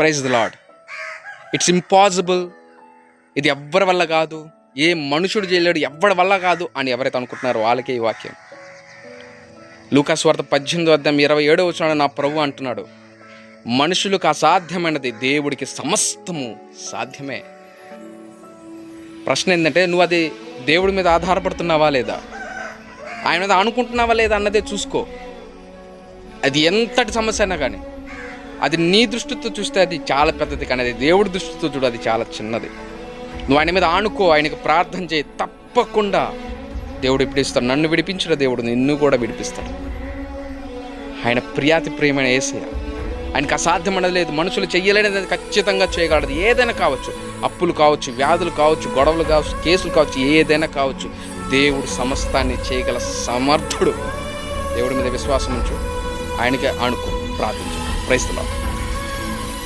Praise the lord. It's impossible, ఇది ఎవ్వరి వల్ల కాదు, ఏ మనుషుడు చేయలేడు, ఎవ్వడి వల్ల కాదు అని ఎవరైతే అనుకుంటున్నారో వాళ్ళకే ఈ వాక్యం. లూకా సువార్త 18:27 నా ప్రభు అంటున్నాడు, మనుషులకు అసాధ్యమైనది దేవుడికి సమస్తము సాధ్యమే. ప్రశ్న ఏంటంటే, నువ్వు అది దేవుడి మీద ఆధారపడుతున్నావా లేదా, ఆయన మీద అనుకుంటున్నావా లేదా అన్నదే చూసుకో. అది ఎంతటి సమస్య అయినా కానీ, అది నీ దృష్టితో చూస్తే అది చాలా పెద్దది, కానీ అది దేవుడి దృష్టితో చూడు అది చాలా చిన్నది. నువ్వు ఆయన మీద ఆనుకో, ఆయనకు ప్రార్థన చేయి, తప్పకుండా దేవుడు విడిపిస్తాడు. నన్ను విడిపించిన దేవుడు నిన్ను కూడా విడిపిస్తాడు. ఆయన ప్రియాతి ప్రియమైన యేసయ్య, ఆయనకు అసాధ్యమన్నది లేదు, మనుషులు చెయ్యలేనిది ఖచ్చితంగా చేయగలదు. ఏదైనా కావచ్చు, అప్పులు కావచ్చు, వ్యాధులు కావచ్చు, గొడవలు కావచ్చు, కేసులు కావచ్చు, ఏదైనా కావచ్చు, దేవుడు సమస్తాన్ని చేయగల సమర్థుడు. దేవుడి మీద విశ్వాసం ఉంచు, ఆయనకే ఆనుకో, ప్రార్థించు. Praise the lord.